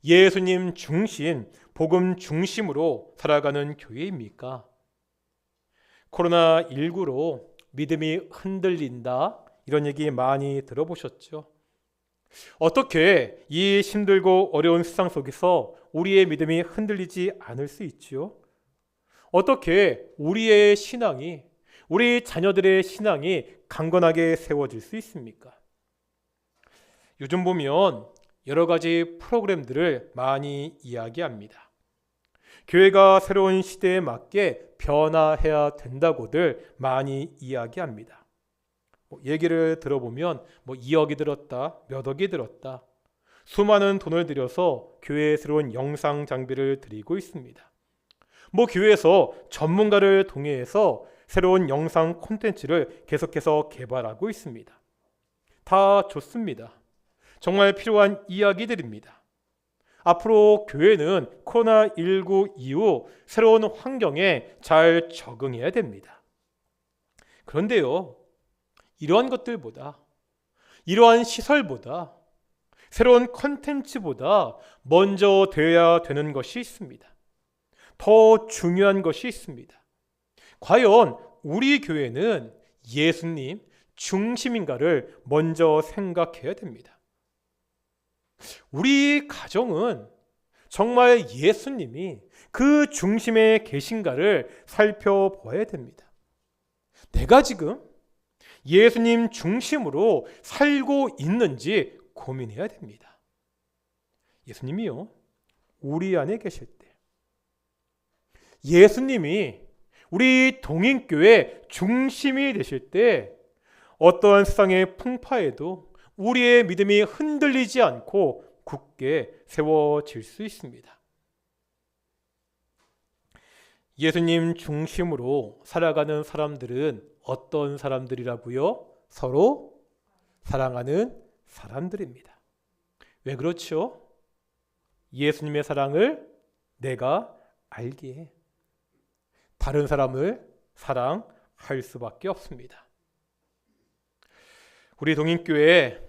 A: 예수님 중심, 복음 중심으로 살아가는 교회입니까? 코로나19로 믿음이 흔들린다, 이런 얘기 많이 들어보셨죠? 어떻게 이 힘들고 어려운 세상 속에서 우리의 믿음이 흔들리지 않을 수 있죠? 어떻게 우리의 신앙이, 우리 자녀들의 신앙이 강건하게 세워질 수 있습니까? 요즘 보면 여러 가지 프로그램들을 많이 이야기합니다. 교회가 새로운 시대에 맞게 변화해야 된다고들 많이 이야기합니다. 얘기를 들어보면 2억이 들었다, 몇 억이 들었다, 수많은 돈을 들여서 교회에 새로운 영상 장비를 드리고 있습니다. 교회에서 전문가를 동의해서 새로운 영상 콘텐츠를 계속해서 개발하고 있습니다. 다 좋습니다. 정말 필요한 이야기들입니다. 앞으로 교회는 코로나19 이후 새로운 환경에 잘 적응해야 됩니다. 그런데요, 이러한 것들보다, 이러한 시설보다, 새로운 콘텐츠보다 먼저 되어야 되는 것이 있습니다. 더 중요한 것이 있습니다. 과연 우리 교회는 예수님 중심인가를 먼저 생각해야 됩니다. 우리 가정은 정말 예수님이 그 중심에 계신가를 살펴봐야 됩니다. 내가 지금 예수님 중심으로 살고 있는지 고민해야 됩니다. 예수님이요, 우리 안에 계실 때, 예수님이 우리 동인교회 중심이 되실 때 어떠한 세상의 풍파에도 우리의 믿음이 흔들리지 않고 굳게 세워질 수 있습니다. 예수님 중심으로 살아가는 사람들은 어떤 사람들이라고요? 서로 사랑하는 사람들입니다. 왜 그렇죠? 예수님의 사랑을 내가 알기에 다른 사람을 사랑할 수밖에 없습니다. 우리 동인교회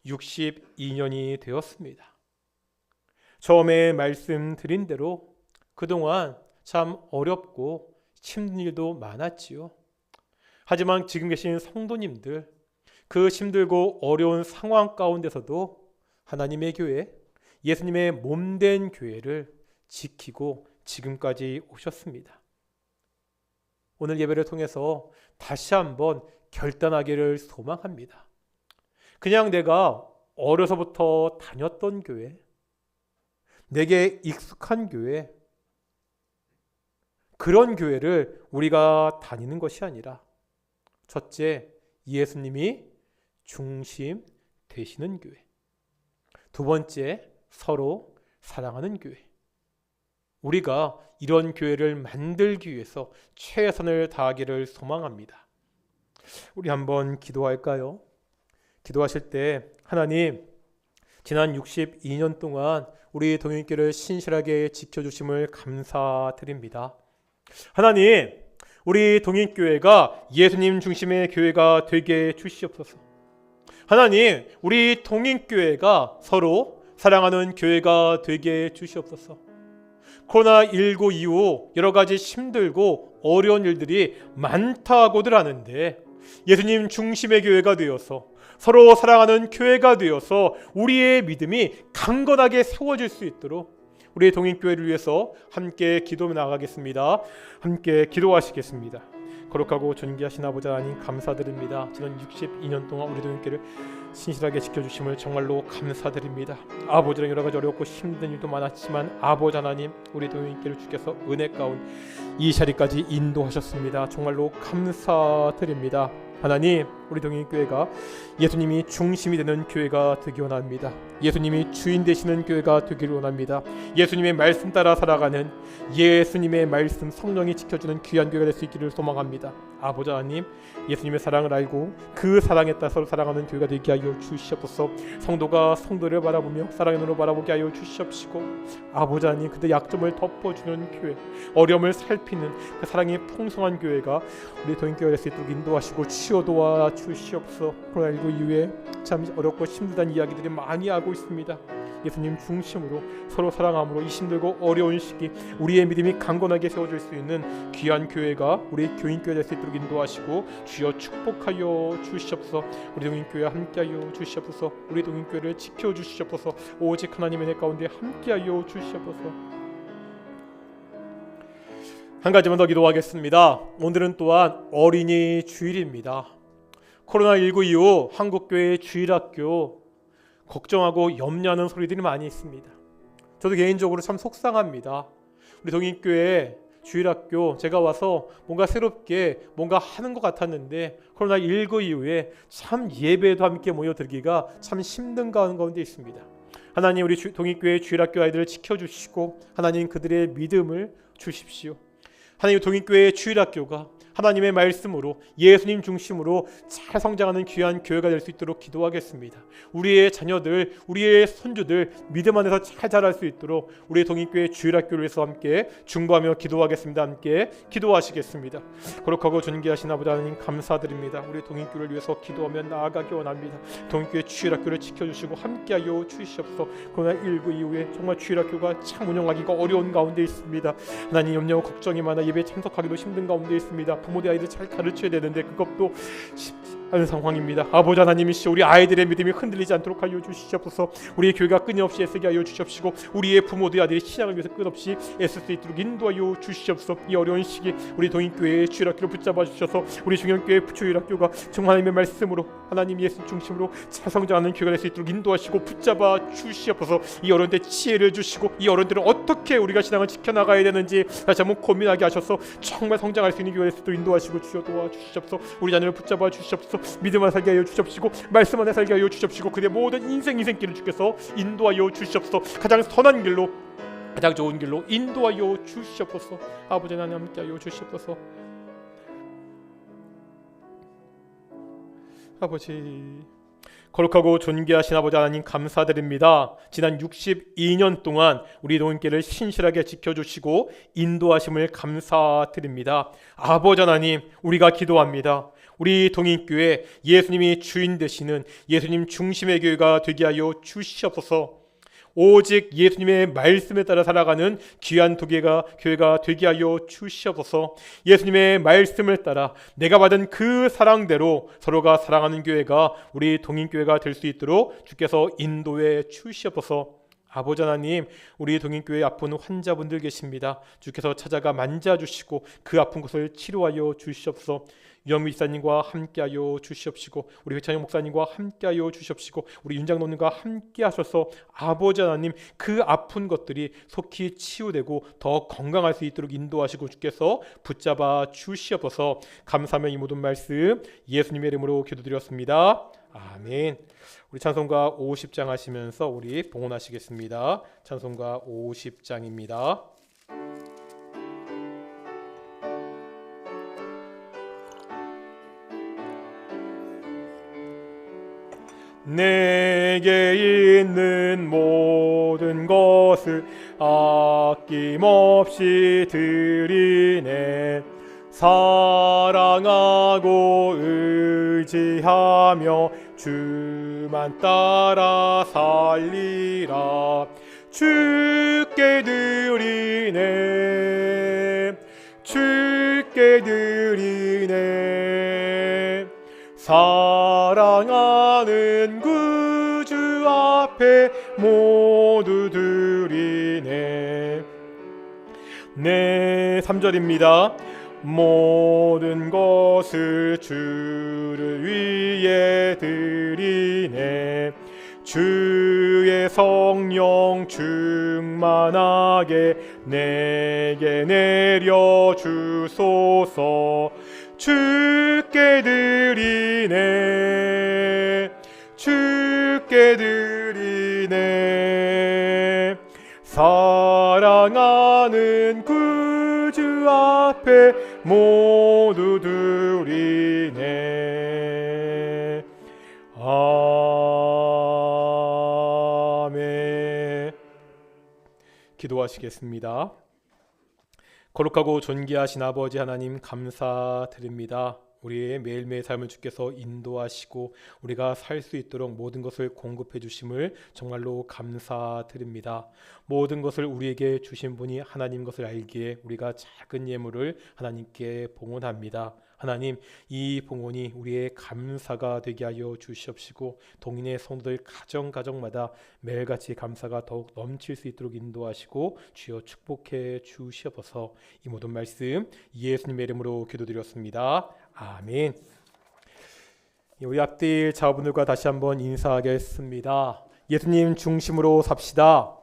A: 62년이 되었습니다. 처음에 말씀드린 대로 그동안 참 어렵고 힘든 일도 많았지요. 하지만 지금 계신 성도님들, 그 힘들고 어려운 상황 가운데서도 하나님의 교회, 예수님의 몸된 교회를 지키고 지금까지 오셨습니다. 오늘 예배를 통해서 다시 한번 결단하기를 소망합니다. 그냥 내가 어려서부터 다녔던 교회, 내게 익숙한 교회, 그런 교회를 우리가 다니는 것이 아니라 첫째, 예수님이 중심 되시는 교회. 두 번째, 서로 사랑하는 교회. 우리가 이런 교회를 만들기 위해서 최선을 다하기를 소망합니다. 우리 한번 기도할까요? 기도하실 때 하나님, 지난 62년 동안 우리 동인교회를 신실하게 지켜주심을 감사드립니다. 하나님, 우리 동인교회가 예수님 중심의 교회가 되게 주시옵소서. 하나님, 우리 동인교회가 서로 사랑하는 교회가 되게 주시옵소서. 코로나19 이후 여러 가지 힘들고 어려운 일들이 많다고들 하는데 예수님 중심의 교회가 되어서 서로 사랑하는 교회가 되어서 우리의 믿음이 강건하게 세워질 수 있도록 우리 동인교회를 위해서 함께 기도해 나가겠습니다. 함께 기도하시겠습니다. 거룩하고 존귀하신 아버지 하나님 감사드립니다. 지난 62년 동안 우리 동인교회를 신실하게 지켜주심을 정말로 감사드립니다. 아버지랑 여러 가지 어렵고 힘든 일도 많았지만 아버지 하나님, 우리 동인교회를 주께서 은혜 가운 이 자리까지 인도하셨습니다. 정말로 감사드립니다. 하나님, 우리 동인교회가 예수님이 중심이 되는 교회가 되기 원합니다. 예수님이 주인 되시는 교회가 되기를 원합니다. 예수님의 말씀 따라 살아가는, 예수님의 말씀 성령이 지켜주는 귀한 교회가 될 수 있기를 소망합니다. 아버지 하나님, 예수님의 사랑을 알고 그 사랑에 따라 서로 사랑하는 교회가 되게 하여 주시옵소서. 성도가 성도를 바라보며 사랑의 눈으로 바라보게 하여 주시옵시고, 아버지 하나님, 그들의 약점을 덮어주는 교회, 어려움을 살피는 그 사랑이 풍성한 교회가 우리 동인교회가 될 수 있도록 인도하시고 치유 도와 주시옵소서. 코로나19 이후에 참 어렵고 힘들다는 이야기들이 많이 하고 있습니다. 예수님 중심으로 서로 사랑함으로 이 힘들고 어려운 시기 우리의 믿음이 강건하게 세워질 수 있는 귀한 교회가 우리 교인교회 될 수 있도록 인도하시고 주여 축복하여 주시옵소서. 우리 동인교회 함께하여 주시옵소서. 우리 동인교회를 지켜주시옵소서. 오직 하나님의 내 가운데 함께하여 주시옵소서. 한 가지만 더 기도하겠습니다. 오늘은 또한 어린이 주일입니다. 코로나19 이후 한국교회 주일학교 걱정하고 염려하는 소리들이 많이 있습니다. 저도 개인적으로 참 속상합니다. 우리 동인교회 주일학교 제가 와서 뭔가 새롭게 뭔가 하는 것 같았는데 코로나19 이후에 참 예배도 함께 모여들기가 참 힘든 가운데 있습니다. 하나님, 우리 동인교회 주일학교 아이들을 지켜주시고 하나님 그들의 믿음을 주십시오. 하나님, 동인교회 주일학교가 하나님의 말씀으로 예수님 중심으로 잘 성장하는 귀한 교회가 될 수 있도록 기도하겠습니다. 우리의 자녀들, 우리의 손주들 믿음 안에서 잘 자랄 수 있도록 우리 동인교회 주일학교를 위해서 함께 중보하며 기도하겠습니다. 함께 기도하시겠습니다. 거룩하고 존귀하신 아버지 하나님 감사드립니다. 우리 동인교회를 위해서 기도하며 나아가기 원합니다. 동인교회 주일학교를 지켜주시고 함께하여 주시옵소서. 코로나19 이후에 정말 주일학교가 참 운영하기가 어려운 가운데 있습니다. 하나님, 염려와 걱정이 많아 예배에 참석하기도 힘든 가운데 있습니다. 부모들 아이들 잘 가르쳐야 되는데 그것도 하는 상황입니다. 아버지 하나님이시여, 우리 아이들의 믿음이 흔들리지 않도록 하여 주시옵소서. 우리의 교회가 끊임없이 애쓰게 하여 주시옵시고, 우리의 부모들 아들이 신앙을 위해서 끝없이 애쓸 수 있도록 인도하여 주시옵소서. 이 어려운 시기 우리 동인교회의 주일학교를 붙잡아 주셔서 우리 중형교회 주일학교가 정말 하나님의 말씀으로 하나님 예수 중심으로 잘 성장하는 교회가 될 수 있도록 인도하시고 붙잡아 주시옵소서. 이 어른들 지혜를 주시고, 이 어른들은 어떻게 우리가 신앙을 지켜나가야 되는지 다시 한번 고민하게 하셔서 정말 성장할 수 있는 교회가 될 수 있도록 인도하시고 주여 도와주시옵소서. 우리 자녀를 붙잡아 주시옵소서. 믿음 안에 살게 하여 주시옵시고, 말씀 안에 살게 하여 주시옵시고, 그의 모든 인생길을 주께서 인도하여 주시옵소서. 가장 선한 길로, 가장 좋은 길로 인도하여 주시옵소서. 아버지 하나님 함께 하여 주시옵소서. 아버지, 거룩하고 존귀하신 아버지 하나님 감사드립니다. 지난 62년 동안 우리 동인교회를 신실하게 지켜주시고 인도하심을 감사드립니다. 아버지 하나님, 우리가 기도합니다. 우리 동인교회 예수님이 주인 되시는 예수님 중심의 교회가 되게 하여 주시옵소서. 오직 예수님의 말씀에 따라 살아가는 귀한 교회가 되게 하여 주시옵소서. 예수님의 말씀을 따라 내가 받은 그 사랑대로 서로가 사랑하는 교회가 우리 동인교회가 될 수 있도록 주께서 인도해 주시옵소서. 아버지 하나님, 우리 동인교회에 아픈 환자분들 계십니다. 주께서 찾아가 만져주시고 그 아픈 곳을 치료하여 주시옵소서. 유영미 이사님과 함께하여 주시옵시고, 우리 회창영 목사님과 함께하여 주시옵시고, 우리 윤장로님과 함께하셔서 아버지 하나님, 그 아픈 것들이 속히 치유되고 더 건강할 수 있도록 인도하시고 주께서 붙잡아 주시옵소서. 감사하며 이 모든 말씀 예수님의 이름으로 기도드렸습니다. 아멘. 우리 찬송가 50장 하시면서 우리 봉헌하시겠습니다. 찬송가 50장입니다. 내게 있는 모든 것을 아낌없이 드리네. 사랑하고 의지하며 주만 따라 살리라. 주께 드리네, 주께 드리네. 사랑하는 구주 앞에 모두 드리네. 네, 3절입니다. 모든 것을 주를 위해 드리네. 주의 성령 충만하게 내게 내려 주소서. 주께 드리네, 주께 드리네. 사랑하는 구주 앞에 모두 드리네. 아멘. 기도하시겠습니다. 거룩하고 존귀하신 아버지 하나님 감사드립니다. 우리의 매일매일 삶을 주께서 인도하시고 우리가 살 수 있도록 모든 것을 공급해 주심을 정말로 감사드립니다. 모든 것을 우리에게 주신 분이 하나님 것을 알기에 우리가 작은 예물을 하나님께 봉헌합니다. 하나님, 이 봉헌이 우리의 감사가 되게 하여 주시옵시고 동인의 성도들 가정마다 매일같이 감사가 더욱 넘칠 수 있도록 인도하시고 주여 축복해 주시옵소서. 이 모든 말씀 예수님의 이름으로 기도드렸습니다. 아멘. 우리 앞뒤 자분들과 다시 한번 인사하겠습니다. 예수님 중심으로 삽시다.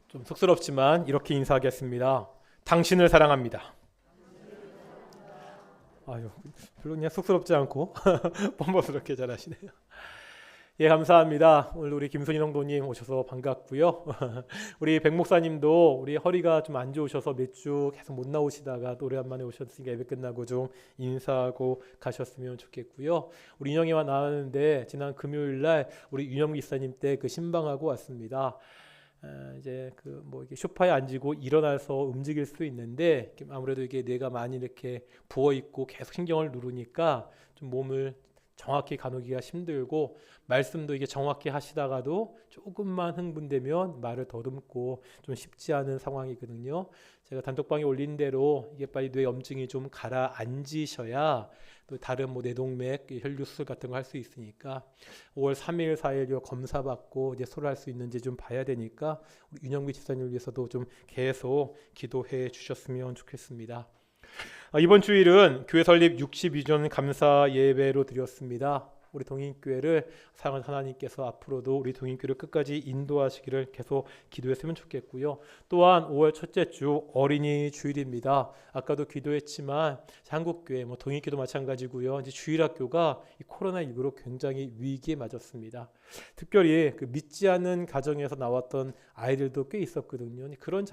A: 좀 쑥스럽지만 이렇게 인사하겠습니다. 당신을 사랑합니다. 아유, 별로 그냥 쑥스럽지 않고 뻔뻔스럽게 잘하시네요. 예, 감사합니다. 오늘 우리 김순희 성도님 오셔서 반갑고요. 우리 백 목사님도 우리 허리가 좀 안 좋으셔서 몇 주 계속 못 나오시다가 또 오래간만에 오셨으니까 예배 끝나고 좀 인사하고 가셨으면 좋겠고요. 우리 윤영이와 나왔는데 지난 금요일 날 우리 윤영 기사님 때 그 신방하고 왔습니다. 이제 그 뭐 이게 소파에 앉고 일어나서 움직일 수 있는데 아무래도 이게 뇌가 많이 이렇게 부어 있고 계속 신경을 누르니까 좀 몸을 정확히 가누기가 힘들고 말씀도 이게 정확히 하시다가도 조금만 흥분되면 말을 더듬고 좀 쉽지 않은 상황이거든요. 제가 단톡방에 올린 대로 이게 빨리 뇌 염증이 좀 가라앉으셔야 또 다른 뭐 뇌동맥 혈류 수술 같은 거 할 수 있으니까 5월 3일 4일 검사 받고 이제 소홀할 수 있는지 좀 봐야 되니까 우리 윤영미 집사님을 위해서도 좀 계속 기도해 주셨으면 좋겠습니다. 이번 주일은 교회 설립 62주년 감사 예배로 드렸습니다. 우리 동인교회를 사랑하는 하나님께서 앞으로도 우리 동인교회를 끝까지 인도하시기를 계속 기도했으면 좋겠고요. 또한 5월 첫째 주 어린이 주일입니다. 아까도 기도했지만 한국교회, 동인교회도 마찬가지고요. 이제 주일학교가 이 코로나19로 굉장히 위기에 맞았습니다. 특별히 그 믿지 않는 가정에서 나왔던 아이들도 꽤 있었거든요. 그런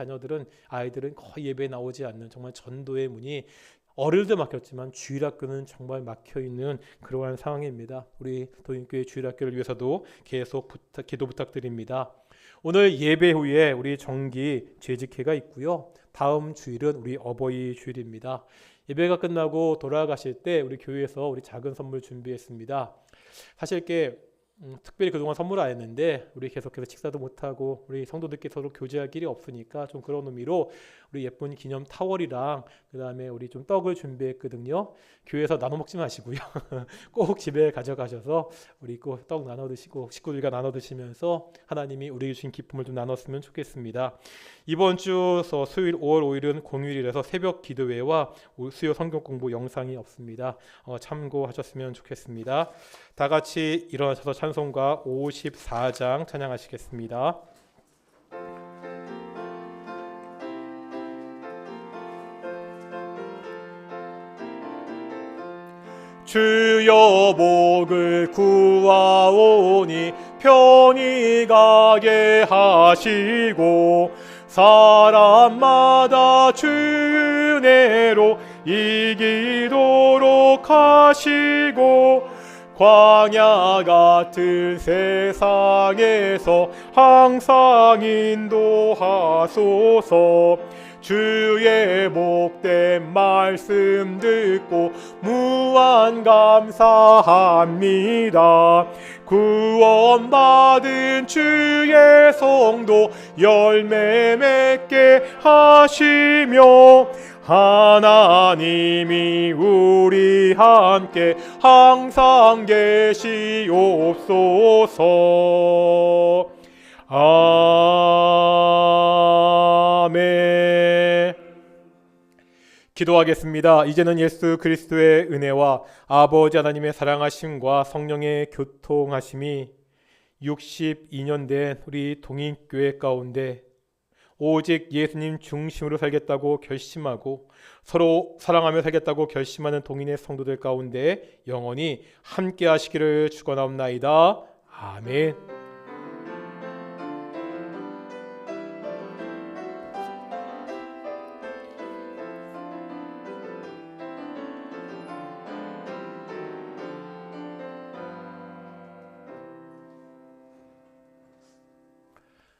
A: 아이들은 거의 예배에 나오지 않는 정말 전도의 문이 어릴도 막혔지만 주일학교는 정말 막혀있는 그러한 상황입니다. 우리 도인교회 주일학교를 위해서도 계속 기도 부탁드립니다. 오늘 예배 후에 우리 정기 재직회가 있고요. 다음 주일은 우리 어버이 주일입니다. 예배가 끝나고 돌아가실 때 우리 교회에서 우리 작은 선물 준비했습니다. 사실 이렇게 특별히 그동안 선물 안 했는데 우리 계속해서 식사도 못하고 우리 성도들께 서로 교제할 길이 없으니까 좀 그런 의미로 우리 예쁜 기념 타월이랑 그 다음에 우리 좀 떡을 준비했거든요. 교회에서 나눠 먹지 마시고요. 꼭 집에 가져가셔서 우리 꼭 떡 나눠 드시고 식구들과 나눠 드시면서 하나님이 우리에게 주신 기쁨을 좀 나눴으면 좋겠습니다. 이번 주 수요일 5월 5일은 공휴일이라서 새벽 기도회와 수요 성경 공부 영상이 없습니다. 참고하셨으면 좋겠습니다. 다 같이 일어나셔서 찬송가 54장 찬양하시겠습니다. 주여 복을 구하오니 편히 가게 하시고 사람마다 주 은혜로 이기도록 하시고 광야 같은 세상에서 항상 인도하소서. 주의 복된 말씀 듣고 무한 감사합니다. 구원받은 주의 성도 열매 맺게 하시며 하나님이 우리 함께 항상 계시옵소서. 아멘. 기도하겠습니다. 이제는 예수 그리스도의 은혜와 아버지 하나님의 사랑하심과 성령의 교통하심이 62년 된 우리 동인교회 가운데 오직 예수님 중심으로 살겠다고 결심하고 서로 사랑하며 살겠다고 결심하는 동인의 성도들 가운데 영원히 함께 하시기를 축원하옵나이다. 아멘.